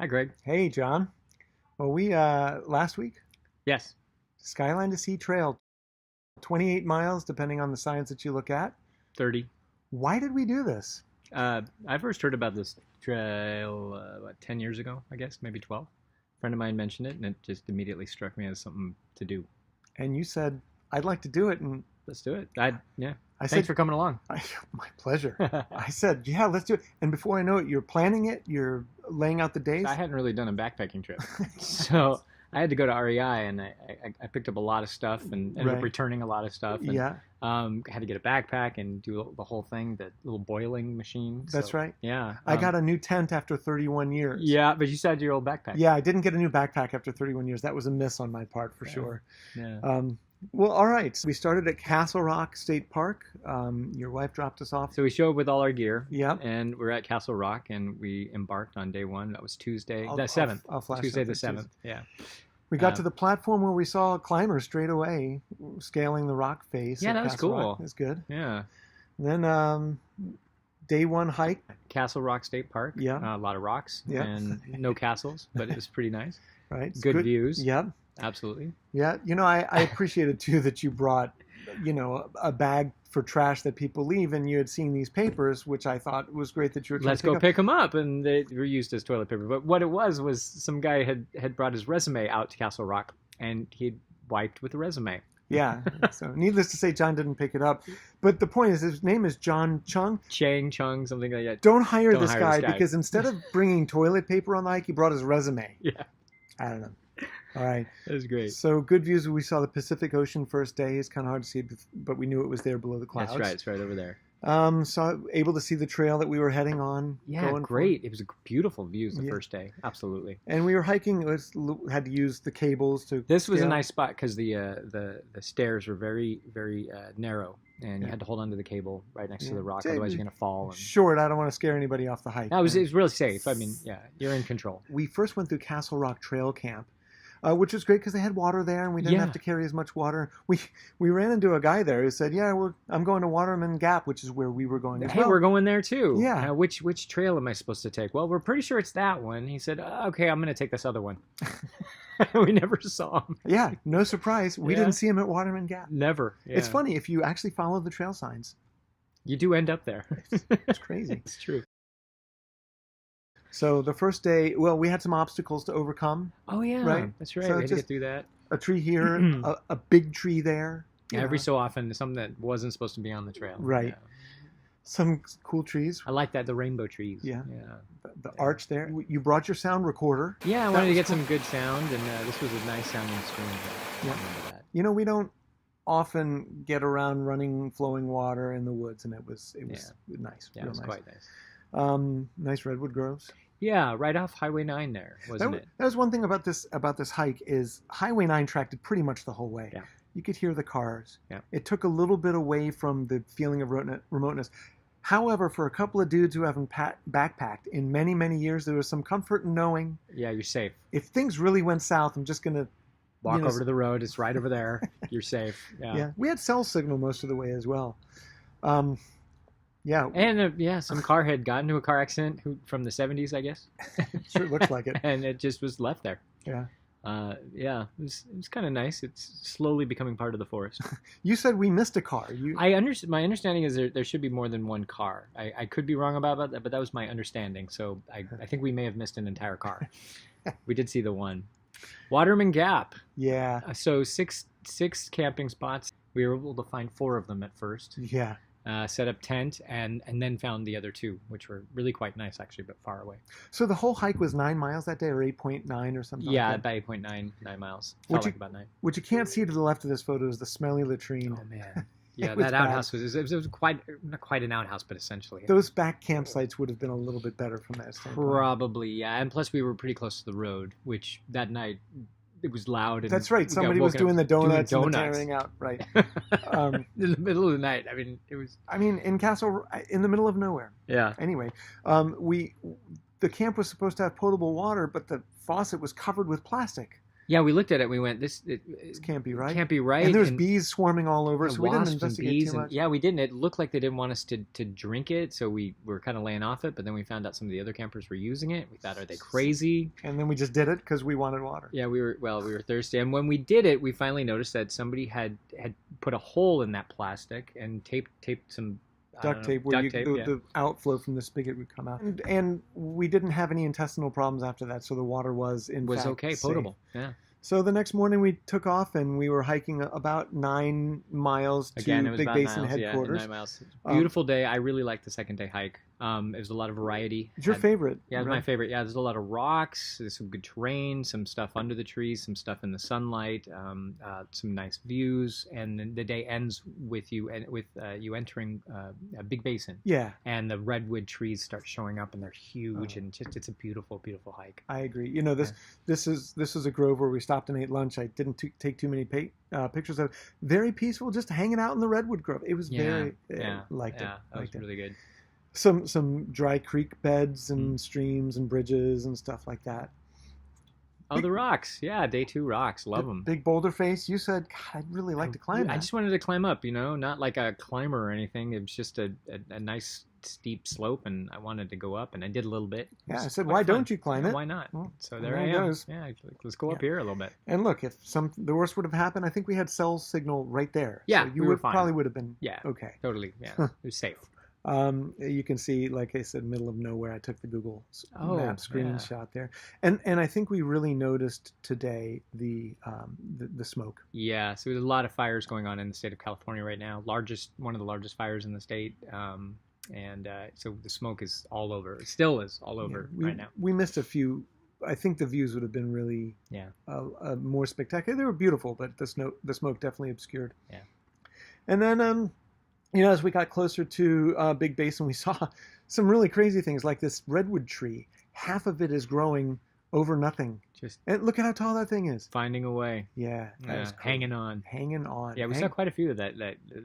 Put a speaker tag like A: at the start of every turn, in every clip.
A: Hi, Greg.
B: Hey, John. Well, we last week,
A: Yes,
B: Skyline to Sea Trail, 28 miles, depending on the science that you look at.
A: 30.
B: Why did we do this?
A: I first heard about this trail, 10 years ago, I guess, maybe 12. A friend of mine mentioned it, and it just immediately struck me as something to do.
B: And you said, I'd like to do it. And
A: Let's do it. Yeah.
B: I
A: Thanks
B: said,
A: for coming along.
B: my pleasure. I said, yeah, let's do it. And before I know it, you're planning it, you're laying out the days.
A: I hadn't really done a backpacking trip, so I had to go to REI, and I picked up a lot of stuff and ended up
B: Right.
A: returning a lot of stuff. And,
B: Yeah,
A: had to get a backpack and do the whole thing, the little boiling machine.
B: that's
A: So,
B: right.
A: Yeah.
B: I got a new tent after 31 years.
A: Yeah, but you said your old backpack.
B: Yeah, I didn't get a new backpack after 31 years. That was a miss on my part for
A: Yeah.
B: sure.
A: Yeah.
B: Well, all right. So we started at Castle Rock State Park. Your wife dropped us off.
A: So we showed up with all our gear.
B: Yep.
A: And we're at Castle Rock, and we embarked on day one. That was Tuesday,
B: I'll-
A: the 7th.
B: I'll flash
A: Tuesday
B: that
A: the
B: for Tuesday.
A: 7th. Yeah.
B: We got to the platform where we saw a climber straight away scaling the rock face.
A: Yeah,
B: at
A: that was
B: Castle
A: cool.
B: Rock. That's good.
A: Yeah.
B: Then day one hike.
A: Castle Rock State Park.
B: Yeah.
A: A lot of rocks
B: Yeah.
A: and no castles, but it was pretty nice.
B: Right. It's
A: Good views.
B: Yep.
A: Absolutely.
B: Yeah. I appreciated too that you brought, a bag for trash that people leave, and you had seen these papers, which I thought was great that you were trying
A: Let's
B: to
A: go pick them up, and they were used as toilet paper. But what it was some guy had brought his resume out to Castle Rock, and he'd wiped with the resume.
B: Yeah. So needless to say, John didn't pick it up. But the point is, his name is John Chung.
A: Chang Chung, something like that.
B: Don't hire
A: Don't
B: this
A: hire
B: guy
A: this guy.
B: because instead of bringing toilet paper on the hike, he brought his resume.
A: Yeah,
B: I don't know. All right.
A: it was great.
B: So good views. We saw the Pacific Ocean first day. It's kind of hard to see, but we knew it was there below the clouds.
A: That's right. It's right over there.
B: So able to see the trail that we were heading on.
A: Yeah,
B: going for.
A: great. It was beautiful views the
B: Yeah.
A: first day. Absolutely.
B: And we were hiking. Had to use the cables to.
A: This was a
B: scale.
A: nice spot because the stairs were very very narrow, and you
B: Yeah.
A: had to hold onto the cable right next to
B: Yeah.
A: the rock,
B: Yeah,
A: otherwise you're gonna fall. And...
B: Short. I don't want to scare anybody off the hike.
A: No, it was really safe. I mean, yeah, you're in control.
B: We first went through Castle Rock Trail Camp, which was great because they had water there, and we didn't
A: Yeah.
B: have to carry as much water. We ran into a guy there who said, "Yeah, I'm going to Waterman Gap, which is where we were going as
A: Hey,
B: well."
A: we're going there too.
B: Yeah.
A: Which trail am I supposed to take? Well, we're pretty sure it's that one. He said, okay, I'm gonna take this other one. We never saw him.
B: Yeah, no surprise. We
A: Yeah.
B: didn't see him at Waterman Gap.
A: Never. Yeah.
B: It's funny if you actually follow the trail signs.
A: You do end up there.
B: It's crazy.
A: It's true.
B: So the first day, well, we had some obstacles to overcome.
A: Oh yeah,
B: Right.
A: that's right.
B: So
A: We had to
B: just-
A: get through that.
B: A tree here, a big tree there. you
A: Every
B: know,
A: so often, something that wasn't supposed to be on the trail.
B: Right.
A: Yeah.
B: some cool trees.
A: I like that, the rainbow trees.
B: Yeah.
A: Yeah.
B: The arch there. You brought your sound recorder.
A: Yeah, I
B: That
A: wanted to
B: was
A: get
B: cool.
A: some good sound, and this was a nice sounding stream. I
B: Yeah.
A: remember that.
B: We don't often get around running, flowing water in the woods, and it was nice.
A: Yeah,
B: real
A: it was
B: nice.
A: quite nice.
B: Nice redwood groves.
A: Yeah, right off Highway 9 there, wasn't it?
B: That was one thing about this hike is Highway 9 tracked it pretty much the whole way.
A: Yeah.
B: You could hear the cars.
A: Yeah.
B: It took a little bit away from the feeling of remoteness. However, for a couple of dudes who haven't backpacked in many, many years, there was some comfort in knowing
A: Yeah, you're safe.
B: if things really went south, I'm just going to
A: Walk over to the road. It's right over there. You're safe.
B: Yeah. We had cell signal most of the way as well. Yeah.
A: And some car had gotten into a car accident from the 70s, I guess.
B: Sure looks like it.
A: And it just was left there.
B: Yeah.
A: Yeah, it was kind of nice. It's slowly becoming part of the forest.
B: You said we missed a car.
A: My understanding is there should be more than one car. I could be wrong about that, but that was my understanding. So I think we may have missed an entire car. We did see the one. Waterman Gap.
B: Yeah.
A: So six camping spots. We were able to find 4 of them at first.
B: Yeah.
A: Set up tent and then found the other 2, which were really quite nice actually, but far away.
B: So the whole hike was 9 miles that day, or 8.9 or something.
A: Yeah,
B: like that.
A: about 8.9 miles.
B: Would
A: Felt
B: you-
A: like about 9.
B: What you can't see to the left of this photo is the smelly latrine.
A: Oh man. Yeah,
B: It was
A: that
B: bad.
A: outhouse was not quite an outhouse, but essentially.
B: Those back campsites would have been a little bit better from that standpoint.
A: Probably, yeah. And plus we were pretty close to the road, which that night it was loud. And
B: That's right.
A: we got
B: Somebody was
A: woken
B: doing
A: up
B: the donuts,
A: doing
B: and the
A: donuts.
B: tearing out. Right.
A: In the middle of the night. I mean, it was.
B: I mean, in the middle of nowhere.
A: Yeah.
B: Anyway, the camp was supposed to have potable water, but the faucet was covered with plastic.
A: Yeah, we looked at it. We went, this
B: can't be right.
A: Can't be right.
B: And there's bees swarming all over, so we didn't investigate too much.
A: Yeah, we didn't. It looked like they didn't want us to drink it, so we were kind of laying off it. But then we found out some of the other campers were using it. We thought, are they crazy?
B: And then we just did it because we wanted water.
A: Yeah, we were thirsty. And when we did it, we finally noticed that somebody had put a hole in that plastic and taped some
B: duct tape where the outflow from the spigot would come out. And we didn't have any intestinal problems after that, so the water was in fact
A: okay,
B: safe.
A: potable. Yeah.
B: So the next morning we took off and we were hiking about 9 miles to Big Basin headquarters.
A: Yeah, 9 miles. Beautiful day. I really liked the second day hike. It was a lot of variety.
B: It's your favorite?
A: Yeah, it was my favorite. Yeah, there's a lot of rocks. There's some good terrain, some stuff under the trees, some stuff in the sunlight, some nice views, and then the day ends with you you entering a Big Basin.
B: Yeah.
A: And the redwood trees start showing up, and they're huge, and it's a beautiful, beautiful hike.
B: I agree. You know, this is a grove where we stopped and ate lunch. I didn't take too many pictures of it. Very peaceful, just hanging out in the redwood grove. It was very liked it.
A: That was really good.
B: Some dry creek beds and streams and bridges and stuff like that.
A: Oh, the rocks. Yeah, day 2 rocks. Love them.
B: Big boulder face. You said, God, I'd really like to climb that.
A: I just wanted to climb up, not like a climber or anything. It was just a nice steep slope, and I wanted to go up, and I did a little bit.
B: Yeah, I said, why don't you climb it?
A: Why not?
B: Well,
A: so there I am. Yeah, let's go up here a little bit.
B: And look, if the worst would have happened, I think we had cell signal right there.
A: Yeah,
B: so you probably would have been okay.
A: Totally. Yeah, it was safe.
B: You can see, like I said, middle of nowhere. I took the Google map screenshot there, and I think we really noticed today the smoke.
A: Yeah, so there's a lot of fires going on in the state of California right now. One of the largest fires in the state, and so the smoke is all over. It still is all over right now. We
B: missed a few. I think the views would have been really more spectacular. They were beautiful, but the smoke definitely obscured.
A: Yeah,
B: and then as we got closer to Big Basin, we saw some really crazy things, like this redwood tree. Half of it is growing over nothing. And look at how tall that thing is.
A: Finding a way.
B: Yeah.
A: Hanging on.
B: Yeah,
A: we saw quite a few of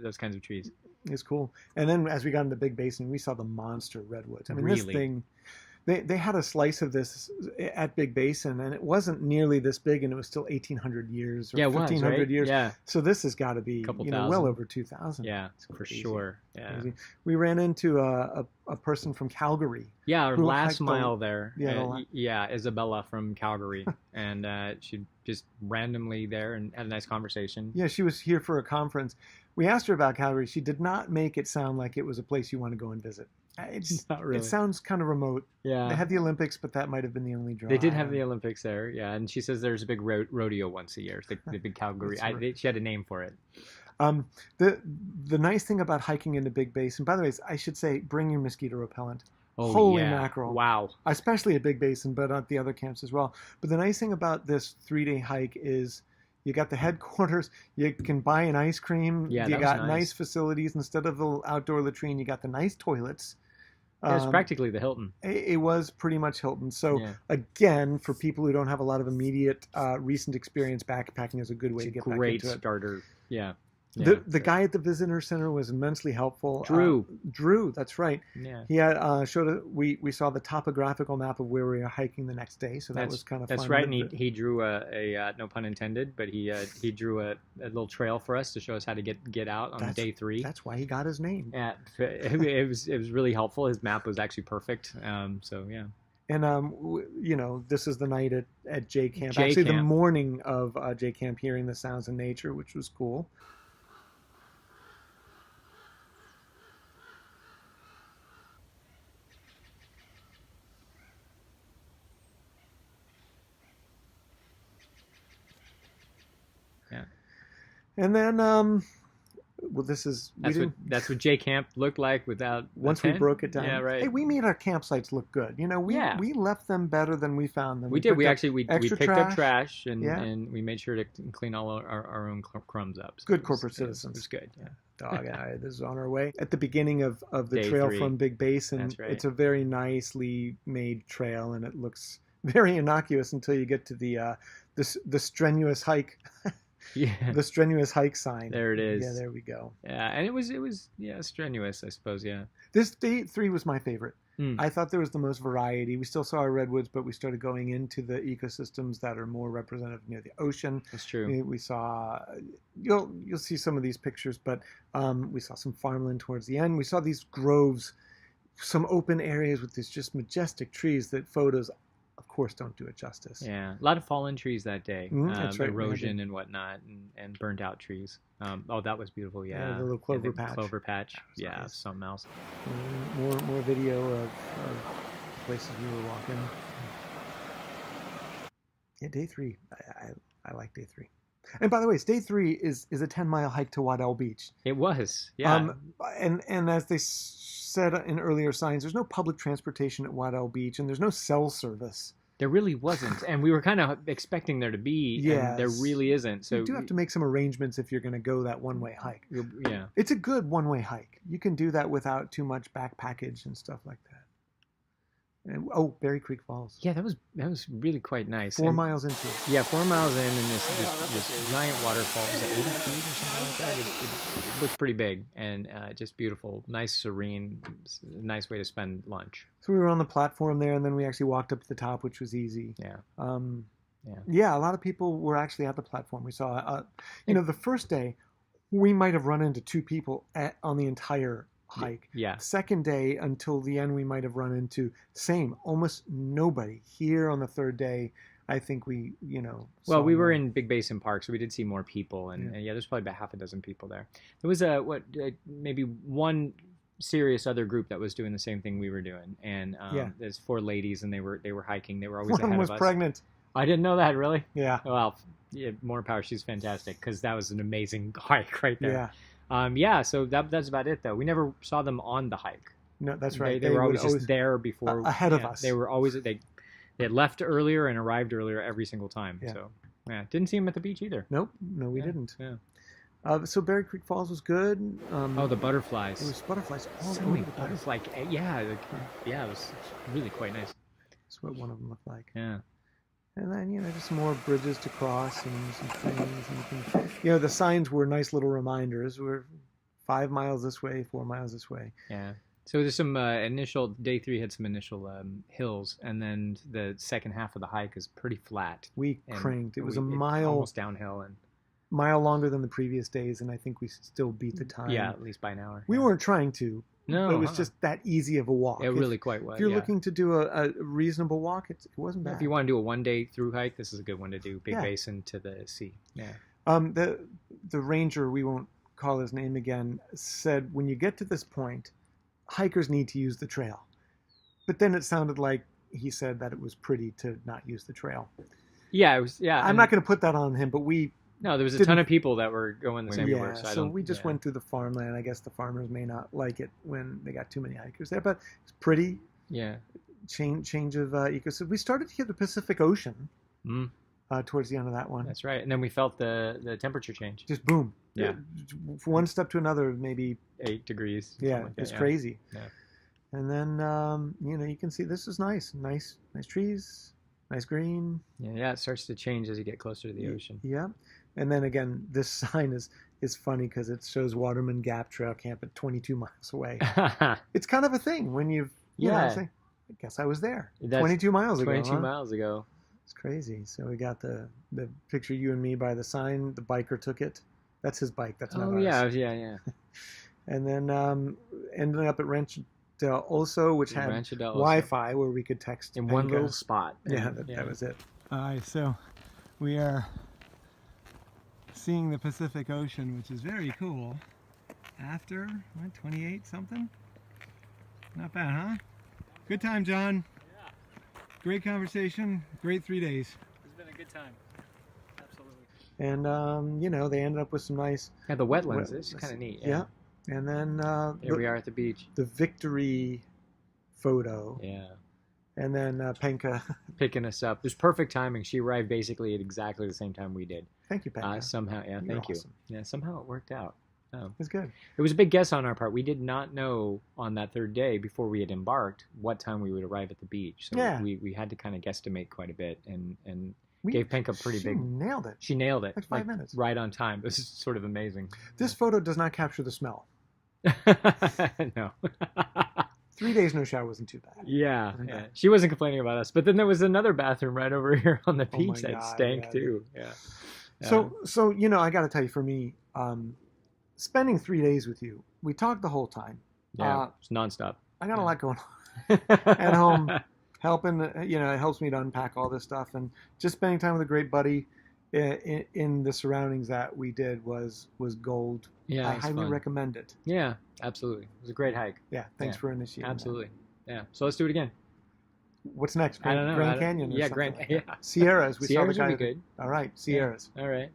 A: those kinds of trees.
B: It's cool. And then as we got into Big Basin, we saw the monster redwoods. I mean, this thing... They had a slice of this at Big Basin, and it wasn't nearly this big, and it was still 1,800 years or 1,500 years.
A: Yeah.
B: So this has got to be well over 2,000.
A: Yeah, for sure. Yeah.
B: Crazy. We ran into a person from Calgary.
A: Yeah, our last mile there. Yeah, Isabella from Calgary, and she just randomly there and had a nice conversation.
B: Yeah, she was here for a conference. We asked her about Calgary. She did not make it sound like it was a place you want to go and visit.
A: Not really.
B: It sounds kind of remote.
A: Yeah.
B: They had the Olympics, but that might have been the only draw.
A: They did have the Olympics there, yeah. And she says there's a big rodeo once a year, the big Calgary. She had a name for it.
B: The nice thing about hiking into Big Basin, by the way, I should say, bring your mosquito repellent.
A: Oh,
B: holy mackerel.
A: Wow.
B: Especially at Big Basin, but at the other camps as well. But the nice thing about this 3-day hike is you got the headquarters. You can buy an ice cream.
A: Yeah,
B: you got nice facilities. Instead of the outdoor latrine, you got the nice toilets.
A: It was practically the Hilton.
B: It was pretty much Hilton. So again, for people who don't have a lot of immediate recent experience, backpacking is a good way to get back into it.
A: Great starter. Yeah.
B: The guy at the visitor center was immensely helpful. Drew, that's right.
A: Yeah.
B: He had showed we saw the topographical map of where we were hiking the next day, so that was kind of fun.
A: That's right, and he drew a no pun intended, but he drew a little trail for us to show us how to get out on day 3.
B: That's why he got his name.
A: Yeah, it was really helpful. His map was actually perfect. So yeah.
B: And this is the night at J Camp. The morning of J Camp, hearing the sounds of nature, which was cool.
A: Yeah.
B: And then,
A: that's what J Camp looked like without
B: once we broke it down.
A: Yeah, right.
B: Hey, we made our campsites look good. We left them better than we found them.
A: We did. We picked up trash and we made sure to clean all our own crumbs up. So
B: good corporate citizens.
A: It was good. Yeah.
B: Dog and I, this is on our way. At the beginning of the day trail 3. From Big Basin,
A: that's right.
B: It's a very nicely made trail, and it looks very innocuous until you get to the strenuous hike.
A: Yeah.
B: The strenuous hike sign.
A: There it is.
B: Yeah, there we go.
A: Yeah, and it was strenuous, I suppose. Yeah.
B: This day 3 was my favorite. I thought there was the most variety. We still saw our redwoods, but we started going into the ecosystems that are more representative near the ocean.
A: That's true.
B: We saw, you'll see some of these pictures, but we saw some farmland towards the end. We saw these groves, some open areas with these just majestic trees that photos, of course, don't do it justice.
A: Yeah, a lot of fallen trees that day.
B: That's right.
A: Erosion and whatnot, and burnt out trees. Oh, that was beautiful. Yeah,
B: the little clover patch.
A: Clover patch. Yeah,
B: nice.
A: something else.
B: More video of places we were walking. Yeah, day 3. I like day 3. And by the way, day 3 is a 10-mile hike to Waddell Beach.
A: It was. Yeah.
B: And as they said in earlier signs, there's no public transportation at Waddell Beach, and there's no cell service.
A: There really wasn't, and we were kind of expecting there to be, and there really isn't. So
B: you do have to make some arrangements if you're going to go that one-way hike.
A: Yeah.
B: It's a good one-way hike. You can do that without too much backpackage and stuff like that. And, Berry Creek Falls.
A: Yeah, that was really quite nice.
B: 4 miles into it.
A: Yeah, 4 miles in, and this giant waterfall. Was it 80 feet or something like that? It looked pretty big, and just beautiful, nice, serene, nice way to spend lunch.
B: So we were on the platform there, and then we actually walked up to the top, which was easy.
A: Yeah.
B: Yeah, a lot of people were actually at the platform. We saw, the first day, we might have run into 2 people on the entire hike.
A: Yeah.
B: Second day until the end, we might have run into almost nobody. Here on the third day, I think we,
A: Well, we were in Big Basin Park, so we did see more people, and there's probably about half a dozen people there. There was maybe one serious other group that was doing the same thing we were doing, and there's 4 ladies, and they were hiking. They were always ahead of us.
B: One was pregnant.
A: I didn't know that, really.
B: Yeah.
A: Well, more power. She's fantastic, because that was an amazing hike right there.
B: Yeah.
A: So that's about it, though. We never saw them on the hike.
B: No, that's right.
A: They were always just there before.
B: Ahead of us.
A: They were always, they had left earlier and arrived earlier every single time.
B: Yeah.
A: So, didn't see them at the beach either.
B: Nope. No, we didn't.
A: Yeah.
B: So Berry Creek Falls was good.
A: The butterflies.
B: There was butterflies all
A: so
B: over
A: many
B: the place.
A: butterflies. It was really quite nice.
B: That's what one of them looked like.
A: Yeah.
B: And then, just more bridges to cross and some things. And the signs were nice little reminders. We're 5 miles this way, 4 miles this way.
A: Yeah. So there's some day 3 had some initial hills, and then the second half of the hike is pretty flat.
B: We cranked. It was a mile.
A: Almost downhill, and
B: mile longer than the previous days, and I think we still beat the time.
A: Yeah, at least by an hour.
B: We weren't trying to.
A: No,
B: but it was just that easy of a walk.
A: It really quite was.
B: If you're looking to do a reasonable walk, it wasn't bad.
A: If you want to do a one-day through hike, this is a good one to do. Big Basin to the sea. Yeah.
B: The ranger, we won't call his name again, said when you get to this point, hikers need to use the trail. But then it sounded like he said that it was pretty to not use the trail.
A: Yeah, it was. Yeah,
B: I'm not going to put that on him, but
A: no, there was a ton of people that were going the same way.
B: So we just went through the farmland. I guess the farmers may not like it when they got too many hikers there, but it's pretty.
A: Yeah.
B: Change of ecosystem. We started to hit the Pacific Ocean towards the end of that one.
A: That's right, and then we felt the temperature change.
B: Just boom.
A: Yeah.
B: One step to another, maybe
A: 8 degrees.
B: Yeah,
A: like
B: it's crazy.
A: Yeah.
B: And then you can see this is nice trees, nice green.
A: Yeah, it starts to change as you get closer to the ocean.
B: Yeah. And then again, this sign is funny because it shows Waterman Gap Trail Camp at 22 miles away. It's kind of a thing when you say, I guess I was there 22 miles ago.
A: 22 miles ago.
B: It's crazy. So we got the picture you and me by the sign. The biker took it. That's his bike. That's not ours.
A: Yeah.
B: And then ending up at Rancho Del Oso, which had Wi-Fi where we could text
A: in one little spot.
B: Yeah, that was it. All right, so we are seeing the Pacific Ocean, which is very cool. After 28 something. Not bad, huh? Good time, John.
A: Yeah.
B: Great conversation. Great 3 days.
A: It's been a good time. Absolutely.
B: And they ended up with some nice.
A: Yeah, the wetlands. It's kind of neat.
B: Yeah. And then
A: here we are at the beach.
B: The victory photo.
A: Yeah.
B: And then Penka
A: picking us up. It was perfect timing. She arrived basically at exactly the same time we did.
B: Thank you, Penka.
A: Somehow, thank you.
B: Awesome.
A: Yeah, somehow it worked out. Oh.
B: It's good.
A: It was a big guess on our part. We did not know on that third day before we had embarked what time we would arrive at the beach. So we had to kind of guesstimate quite a bit and gave Penka pretty big.
B: She nailed it.
A: She nailed it.
B: Like 5 minutes.
A: Right on time. This is sort of amazing.
B: This photo does not capture the smell.
A: No.
B: 3 days no shower wasn't too bad.
A: Yeah, yeah. She wasn't complaining about us. But then there was another bathroom right over here on the beach that stank too. Yeah.
B: So you know, I got to tell you, for me, spending 3 days with you, we talked the whole time.
A: Yeah, it's nonstop.
B: I got a lot going on at home, helping. You know, it helps me to unpack all this stuff, and just spending time with a great buddy in the surroundings that we did was gold.
A: Yeah,
B: I highly recommend it.
A: Yeah, absolutely. It was a great hike.
B: Yeah, thanks for initiating.
A: Absolutely. Yeah. So let's do it again.
B: What's next?
A: I don't know.
B: Grand Canyon.
A: Yeah,
B: Grand.
A: Yeah.
B: Sierras.
A: Sierras would be good.
B: All right, Sierras.
A: Yeah. All right.